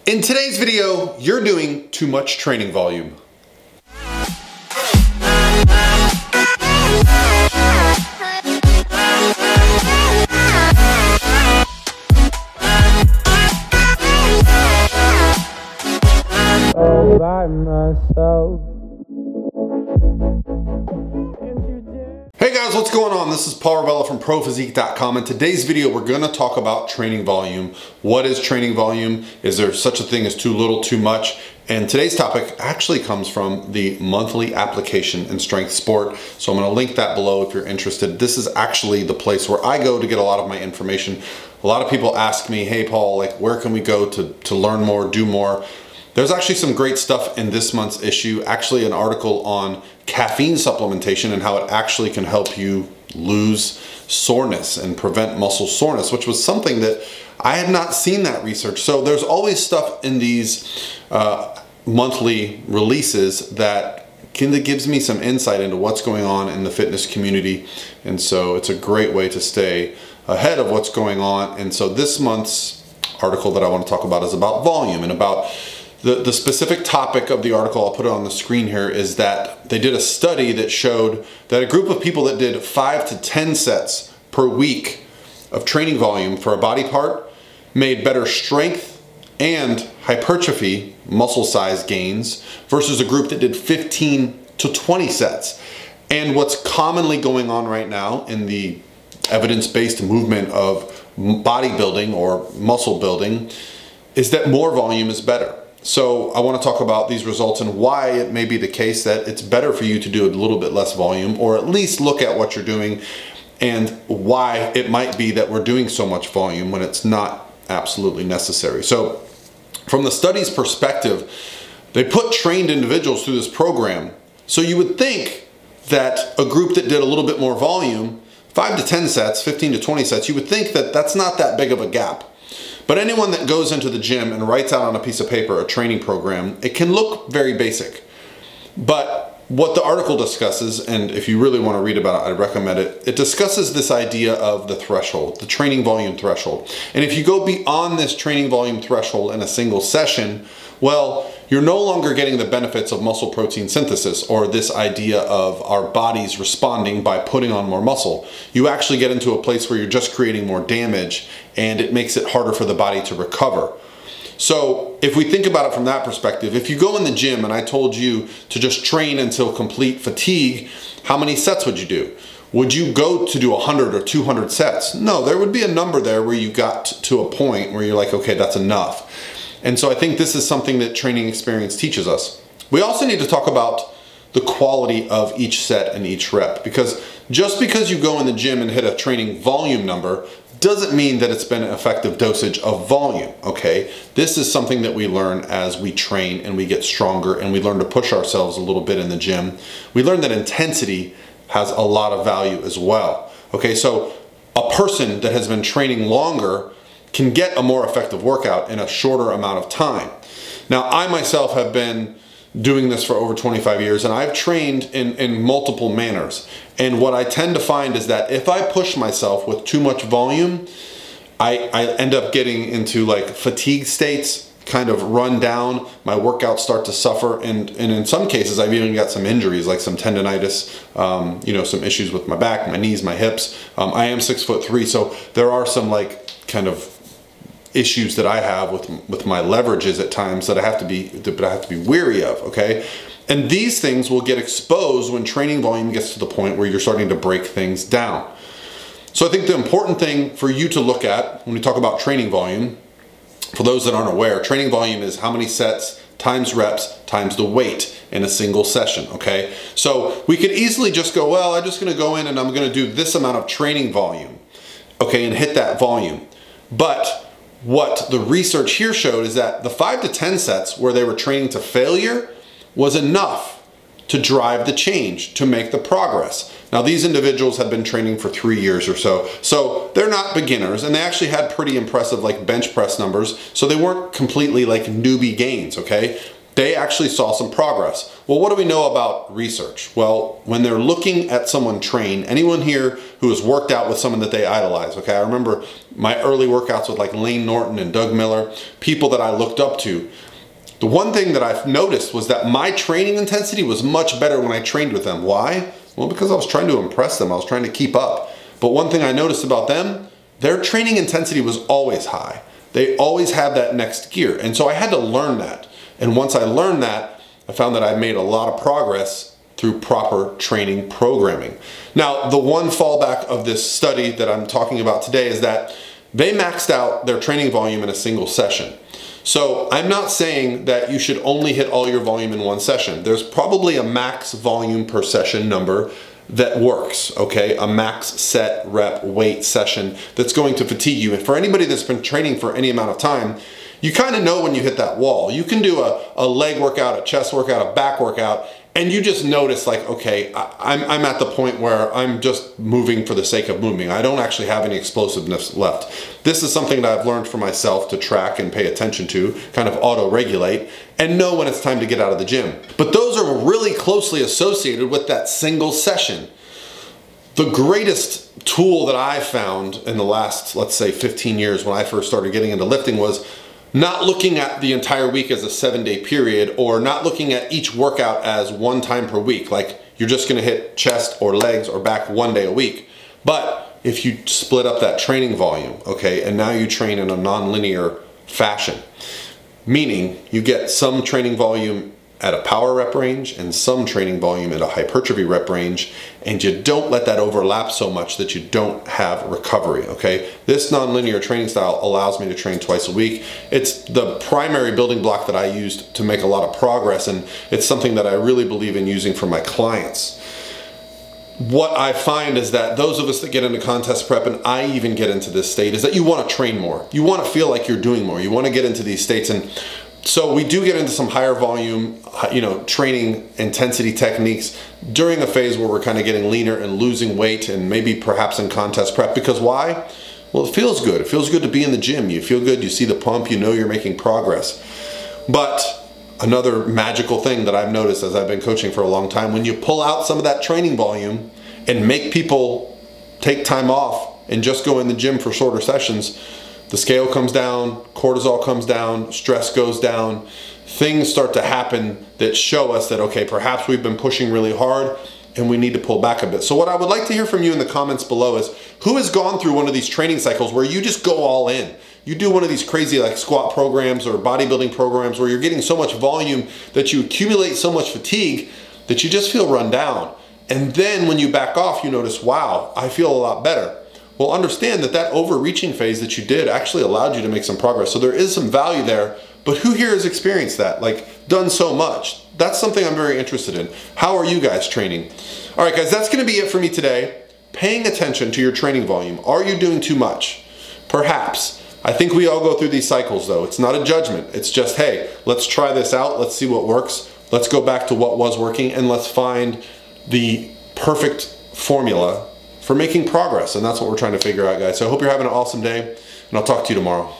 In today's video, you're doing too much training volume. All by myself. Hey guys, what's going on? This is Paul Ravella from ProPhysique.com. In today's video, we're going to talk about training volume. What is training volume? Is there such a thing as too little, too much? And today's topic actually comes from the monthly application in strength sport. So I'm going to link that below if you're interested. This is actually the place where I go to get a lot of my information. A lot of people ask me, hey Paul, like where can we go to learn more, do more? There's actually some great stuff in this month's issue, actually an article on caffeine supplementation and how it actually can help you lose soreness and prevent muscle soreness, which was something that I had not seen that research. So there's always stuff in these monthly releases that kind of gives me some insight into what's going on in the fitness community. And so it's a great way to stay ahead of what's going on. And so this month's article that I want to talk about is about volume and about the specific topic of the article. I'll put it on the screen here, is that they did a study that showed that a group of people that did 5 to 10 sets per week of training volume for a body part made better strength and hypertrophy muscle size gains versus a group that did 15 to 20 sets. And what's commonly going on right now in the evidence-based movement of bodybuilding or muscle building is that more volume is better. So I want to talk about these results and why it may be the case that it's better for you to do a little bit less volume, or at least look at what you're doing and why it might be that we're doing so much volume when it's not absolutely necessary. So from the study's perspective, they put trained individuals through this program. So you would think that a group that did a little bit more volume, 5 to 10 sets, 15 to 20 sets, you would think that that's not that big of a gap. But anyone that goes into the gym and writes out on a piece of paper a training program, it can look very basic. But what the article discusses, and if you really want to read about it, I'd recommend it, it discusses this idea of the threshold, the training volume threshold. And if you go beyond this training volume threshold in a single session, well, you're no longer getting the benefits of muscle protein synthesis, or this idea of our bodies responding by putting on more muscle. You actually get into a place where you're just creating more damage, and it makes it harder for the body to recover. So if we think about it from that perspective, if you go in the gym and I told you to just train until complete fatigue, how many sets would you do? Would you go to do 100 or 200 sets? No, there would be a number there where you got to a point where you're like, okay, that's enough. And so I think this is something that training experience teaches us. We also need to talk about the quality of each set and each rep, because just because you go in the gym and hit a training volume number doesn't mean that it's been an effective dosage of volume, okay? This is something that we learn as we train and we get stronger and we learn to push ourselves a little bit in the gym. We learn that intensity has a lot of value as well, okay? So a person that has been training longer can get a more effective workout in a shorter amount of time. Now, I myself have been doing this for over 25 years, and I've trained in multiple manners. And what I tend to find is that if I push myself with too much volume, I end up getting into like fatigue states, kind of run down, my workouts start to suffer, and in some cases I've even got some injuries, like some tendonitis, some issues with my back, my knees, my hips. I am 6'3", so there are some like kind of issues that I have with my leverages at times that I have to be wary of, okay? And these things will get exposed when training volume gets to the point where you're starting to break things down. So I think the important thing for you to look at when we talk about training volume, for those that aren't aware, training volume is how many sets times reps times the weight in a single session, okay? So we could easily just go, well, I'm just gonna go in and I'm gonna do this amount of training volume, okay, and hit that volume. But what the research here showed is that the 5 to 10 sets where they were training to failure was enough to drive the change, to make the progress. Now these individuals have been training for 3 years or so, so they're not beginners, and they actually had pretty impressive like bench press numbers, so they weren't completely like newbie gains, okay? they actually saw some progress. Well, what do we know about research? Well, when they're looking at someone train, anyone here who has worked out with someone that they idolize, okay? I remember my early workouts with like Lane Norton and Doug Miller, people that I looked up to. The one thing that I've noticed was that my training intensity was much better when I trained with them. Why? Well, because I was trying to impress them. I was trying to keep up. But one thing I noticed about them, their training intensity was always high. They always had that next gear. And so I had to learn that. And once I learned that, I found that I made a lot of progress through proper training programming. Now, the one fallback of this study that I'm talking about today is that they maxed out their training volume in a single session. So I'm not saying that you should only hit all your volume in one session. There's probably a max volume per session number that works, okay? A max set rep weight session that's going to fatigue you. And for anybody that's been training for any amount of time, you kind of know when you hit that wall. You can do a leg workout, a chest workout, a back workout, and you just notice like, okay, I'm at the point where I'm just moving for the sake of moving. I don't actually have any explosiveness left. This is something that I've learned for myself to track and pay attention to, kind of auto-regulate, and know when it's time to get out of the gym. But those are really closely associated with that single session. The greatest tool that I found in the last, let's say 15 years when I first started getting into lifting was not looking at the entire week as a 7-day period, or not looking at each workout as one time per week. Like you're just gonna hit chest or legs or back one day a week. But if you split up that training volume, okay, and now you train in a non-linear fashion, meaning you get some training volume at a power rep range and some training volume at a hypertrophy rep range, and you don't let that overlap so much that you don't have recovery, okay? This non-linear training style allows me to train twice a week. It's the primary building block that I used to make a lot of progress, and it's something that I really believe in using for my clients. What I find is that those of us that get into contest prep, and I even get into this state, is that you want to train more. You want to feel like you're doing more. You want to get into these states, and so we do get into some higher volume, training intensity techniques during a phase where we're kind of getting leaner and losing weight, and maybe perhaps in contest prep. Because why? Well, it feels good. It feels good to be in the gym. You feel good, you see the pump, you know you're making progress. But another magical thing that I've noticed as I've been coaching for a long time, when you pull out some of that training volume and make people take time off and just go in the gym for shorter sessions, the scale comes down, cortisol comes down, stress goes down, things start to happen that show us that, okay, perhaps we've been pushing really hard and we need to pull back a bit. So what I would like to hear from you in the comments below is, who has gone through one of these training cycles where you just go all in? You do one of these crazy like squat programs or bodybuilding programs where you're getting so much volume that you accumulate so much fatigue that you just feel run down. And then when you back off, you notice, wow, I feel a lot better. Well, understand that that overreaching phase that you did actually allowed you to make some progress. So there is some value there, but who here has experienced that? Like done so much? That's something I'm very interested in. How are you guys training? All right, guys, that's gonna be it for me today. Paying attention to your training volume. Are you doing too much? Perhaps. I think we all go through these cycles though. It's not a judgment. It's just, hey, let's try this out. Let's see what works. Let's go back to what was working, and let's find the perfect formula for making progress. And that's what we're trying to figure out, guys. So I hope you're having an awesome day, and I'll talk to you tomorrow.